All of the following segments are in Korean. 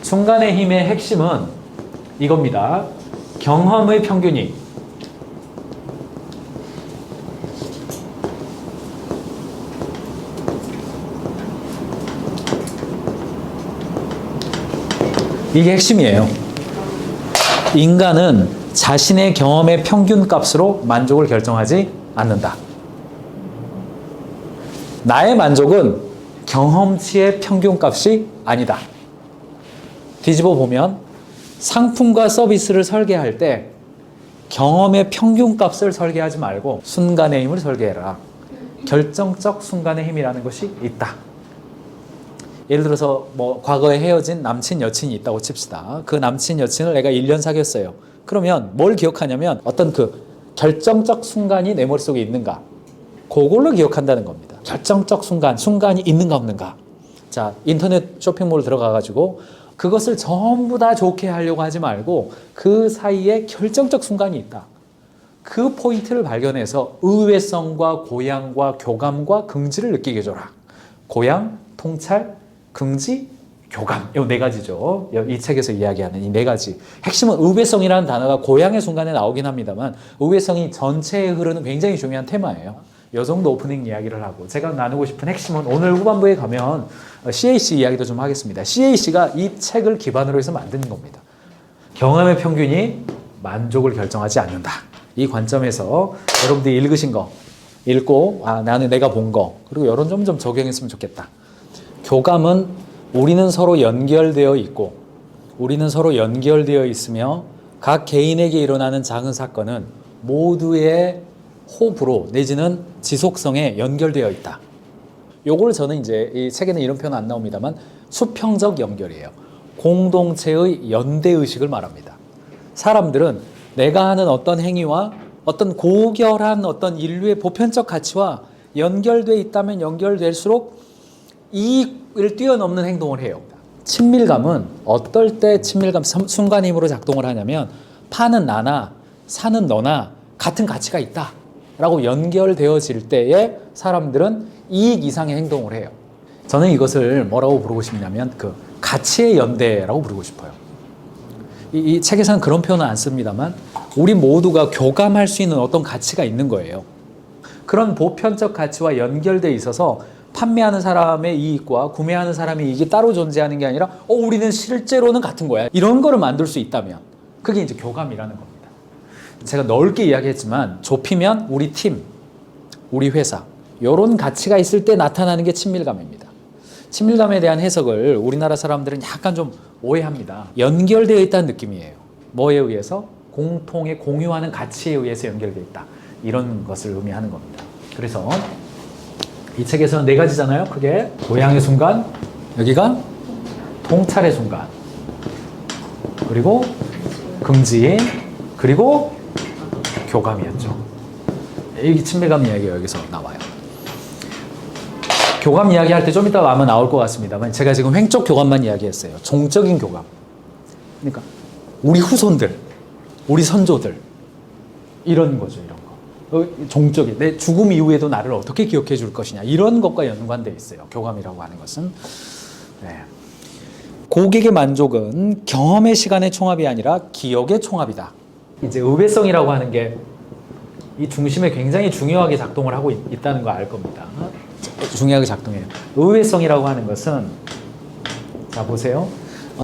순간의 힘의 핵심은 이겁니다. 경험의 평균이 이게 핵심이에요. 인간은 자신의 경험의 평균값으로 만족을 결정하지 않는다. 나의 만족은 경험치의 평균값이 아니다. 뒤집어 보면 상품과 서비스를 설계할 때 경험의 평균값을 설계하지 말고 순간의 힘을 설계해라. 결정적 순간의 힘이라는 것이 있다. 예를 들어서 뭐 과거에 헤어진 남친 여친이 있다고 칩시다. 그 남친 여친을 내가 1년 사귀었어요. 그러면 뭘 기억하냐면 어떤 그 결정적 순간이 내 머릿속에 있는가, 그걸로 기억한다는 겁니다. 결정적 순간이 있는가 없는가. 자, 인터넷 쇼핑몰 들어가가지고 그것을 전부 다 좋게 하려고 하지 말고 그 사이에 결정적 순간이 있다. 그 포인트를 발견해서 의외성과 고양과 교감과 긍지를 느끼게 해줘라. 고양, 통찰, 긍지, 교감. 이 네 가지죠. 이 책에서 이야기하는 이 네 가지. 핵심은 의외성이라는 단어가 고양의 순간에 나오긴 합니다만 의외성이 전체에 흐르는 굉장히 중요한 테마예요. 이 정도 오프닝 이야기를 하고 제가 나누고 싶은 핵심은 오늘 후반부에 가면 CAC 이야기도 좀 하겠습니다. CAC가 이 책을 기반으로 해서 만든 겁니다. 경험의 평균이 만족을 결정하지 않는다. 이 관점에서 여러분들이 읽으신 거 읽고 나는 내가 본 거 그리고 이런 좀 적용했으면 좋겠다. 교감은 우리는 서로 연결되어 있고 우리는 서로 연결되어 있으며 각 개인에게 일어나는 작은 사건은 모두의 호흡으로 내지는 지속성에 연결되어 있다. 요걸 저는 이제 이 책에는 이런 표현 안 나옵니다만 수평적 연결이에요. 공동체의 연대의식을 말합니다. 사람들은 내가 하는 어떤 행위와 어떤 고결한 어떤 인류의 보편적 가치와 연결되어 있다면 연결될수록 이익을 뛰어넘는 행동을 해요. 친밀감은 어떨 때 친밀감 순간 힘으로 작동을 하냐면 파는 나나 사는 너나 같은 가치가 있다 라고 연결되어질 때에 사람들은 이익 이상의 행동을 해요. 저는 이것을 뭐라고 부르고 싶냐면 그 가치의 연대라고 부르고 싶어요. 이 책에서는 그런 표현은 안 씁니다만 우리 모두가 교감할 수 있는 어떤 가치가 있는 거예요. 그런 보편적 가치와 연결되어 있어서 판매하는 사람의 이익과 구매하는 사람의 이익이 따로 존재하는 게 아니라 우리는 실제로는 같은 거야. 이런 거를 만들 수 있다면 그게 이제 교감이라는 겁니다. 제가 넓게 이야기했지만 좁히면 우리 팀, 우리 회사 이런 가치가 있을 때 나타나는 게 친밀감입니다. 친밀감에 대한 해석을 우리나라 사람들은 약간 좀 오해합니다. 연결되어 있다는 느낌이에요. 뭐에 의해서? 공통의 공유하는 가치에 의해서 연결되어 있다. 이런 것을 의미하는 겁니다. 그래서 이 책에서는 네 가지잖아요. 그게 고향의 순간, 여기가 통찰의 순간, 그리고 긍지, 그리고 교감이었죠. 이 친밀감 이야기가 여기서 나와요. 교감 이야기할 때 좀 이따가 아마 나올 것 같습니다만 제가 지금 횡적 교감만 이야기했어요. 종적인 교감. 그러니까 우리 후손들, 우리 선조들 이런 거죠. 이런 거. 종적인 내 죽음 이후에도 나를 어떻게 기억해 줄 것이냐 이런 것과 연관되어 있어요. 교감이라고 하는 것은. 네. 고객의 만족은 경험의 시간의 총합이 아니라 기억의 총합이다. 이제 의외성이라고 하는 게 이 중심에 굉장히 중요하게 작동을 하고 있다는 거 알 겁니다. 중요하게 작동해요. 의외성이라고 하는 것은 자 보세요.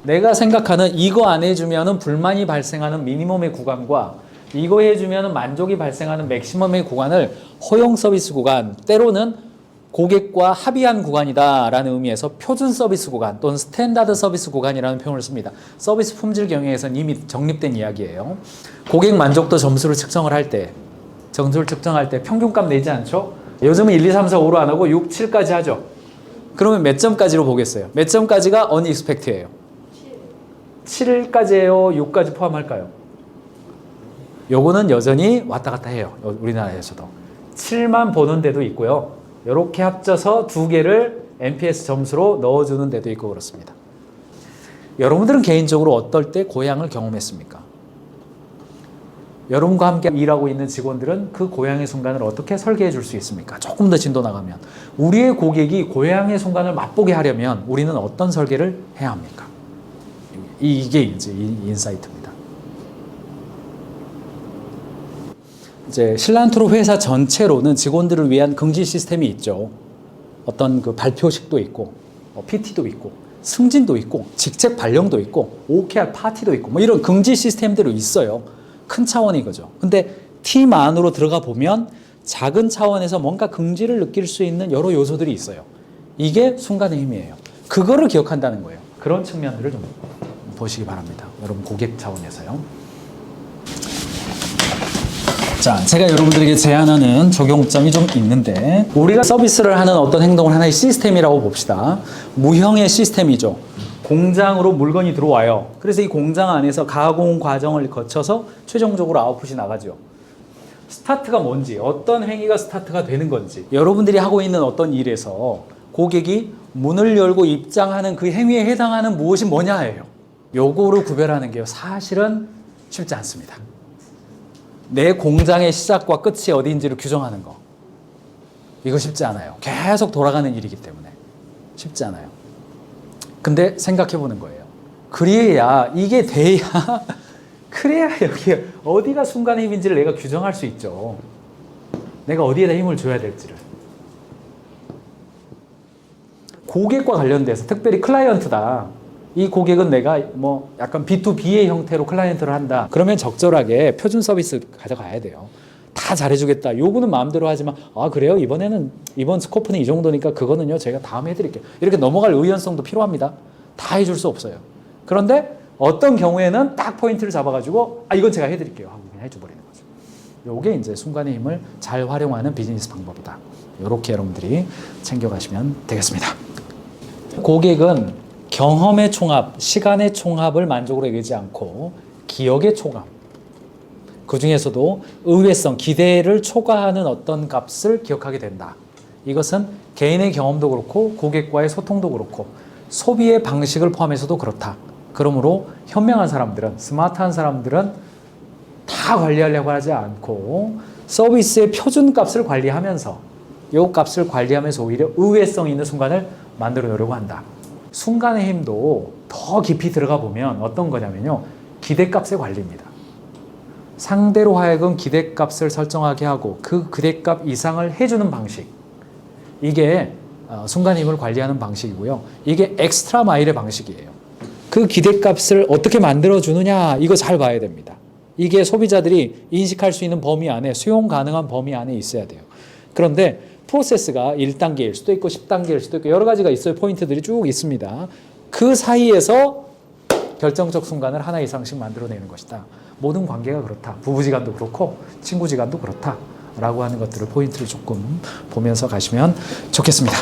내가 생각하는 이거 안 해주면 불만이 발생하는 미니멈의 구간과 이거 해주면 만족이 발생하는 맥시멈의 구간을 허용 서비스 구간, 때로는 고객과 합의한 구간이다라는 의미에서 표준 서비스 구간 또는 스탠다드 서비스 구간이라는 표현을 씁니다. 서비스 품질 경영에서는 이미 정립된 이야기예요. 고객 만족도 점수를 측정을 할 때, 평균값 내지 않죠? 요즘은 1, 2, 3, 4, 5로 안 하고 6, 7까지 하죠. 그러면 몇 점까지로 보겠어요? 몇 점까지가 unexpected예요? 7까지예요? 6까지 포함할까요? 요거는 여전히 왔다 갔다 해요. 우리나라에서도. 7만 보는 데도 있고요. 이렇게 합쳐서 두 개를 NPS 점수로 넣어주는 데도 있고 그렇습니다. 여러분들은 개인적으로 어떨 때 고향을 경험했습니까? 여러분과 함께 일하고 있는 직원들은 그 고향의 순간을 어떻게 설계해 줄 수 있습니까? 조금 더 진도 나가면 우리의 고객이 고향의 순간을 맛보게 하려면 우리는 어떤 설계를 해야 합니까? 이게 이제 인사이트입니다. 이제 실란트로 회사 전체로는 직원들을 위한 긍지 시스템이 있죠. 어떤 그 발표식도 있고, PT도 있고, 승진도 있고, 직책 발령도 있고, OKR 파티도 있고, 뭐 이런 긍지 시스템들이 있어요. 큰 차원이 거죠. 근데 팀 안으로 들어가 보면 작은 차원에서 뭔가 긍지를 느낄 수 있는 여러 요소들이 있어요. 이게 순간의 힘이에요. 그거를 기억한다는 거예요. 그런 측면들을 좀 보시기 바랍니다. 여러분 고객 차원에서요. 자, 제가 여러분들에게 제안하는 적용점이 좀 있는데, 우리가 서비스를 하는 어떤 행동을 하나의 시스템이라고 봅시다. 무형의 시스템이죠. 공장으로 물건이 들어와요. 그래서 이 공장 안에서 가공 과정을 거쳐서 최종적으로 아웃풋이 나가죠. 스타트가 뭔지, 어떤 행위가 스타트가 되는 건지, 여러분들이 하고 있는 어떤 일에서 고객이 문을 열고 입장하는 그 행위에 해당하는 무엇이 뭐냐예요. 요거를 구별하는 게 사실은 쉽지 않습니다. 내 공장의 시작과 끝이 어디인지를 규정하는 거, 이거 쉽지 않아요. 계속 돌아가는 일이기 때문에 쉽지 않아요. 근데 생각해 보는 거예요. 그래야 이게 돼야 그래야 여기 어디가 순간의 힘인지를 내가 규정할 수 있죠. 내가 어디에다 힘을 줘야 될지를. 고객과 관련돼서 특별히 클라이언트다. 이 고객은 내가 뭐 약간 B2B의 형태로 클라이언트를 한다. 그러면 적절하게 표준 서비스 가져가야 돼요. 다 잘해주겠다. 요구는 마음대로 하지만, 아, 그래요? 이번 스코프는 이 정도니까 그거는요, 제가 다음에 해드릴게요. 이렇게 넘어갈 의연성도 필요합니다. 다 해줄 수 없어요. 그런데 어떤 경우에는 딱 포인트를 잡아가지고, 아, 이건 제가 해드릴게요 하고 그냥 해줘버리는 거죠. 요게 이제 순간의 힘을 잘 활용하는 비즈니스 방법이다. 요렇게 여러분들이 챙겨가시면 되겠습니다. 고객은 경험의 총합, 시간의 총합을 만족으로 여기지 않고 기억의 총합, 그 중에서도 의외성, 기대를 초과하는 어떤 값을 기억하게 된다. 이것은 개인의 경험도 그렇고 고객과의 소통도 그렇고 소비의 방식을 포함해서도 그렇다. 그러므로 현명한 사람들은, 스마트한 사람들은 다 관리하려고 하지 않고 서비스의 표준값을 관리하면서 이 값을 관리하면서 오히려 의외성 있는 순간을 만들어 놓으려고 한다. 순간의 힘도 더 깊이 들어가 보면 어떤 거냐면요, 기대값의 관리입니다. 상대로 하여금 기대값을 설정하게 하고 그 기대값 이상을 해주는 방식, 이게 순간의 힘을 관리하는 방식이고요. 이게 엑스트라 마일의 방식이에요. 그 기대값을 어떻게 만들어주느냐, 이거 잘 봐야 됩니다. 이게 소비자들이 인식할 수 있는 범위 안에, 수용 가능한 범위 안에 있어야 돼요. 그런데 프로세스가 1단계일 수도 있고 10단계일 수도 있고 여러 가지가 있어요. 포인트들이 쭉 있습니다. 그 사이에서 결정적 순간을 하나 이상씩 만들어내는 것이다. 모든 관계가 그렇다. 부부지간도 그렇고 친구지간도 그렇다. 라고 하는 것들을 포인트를 조금 보면서 가시면 좋겠습니다.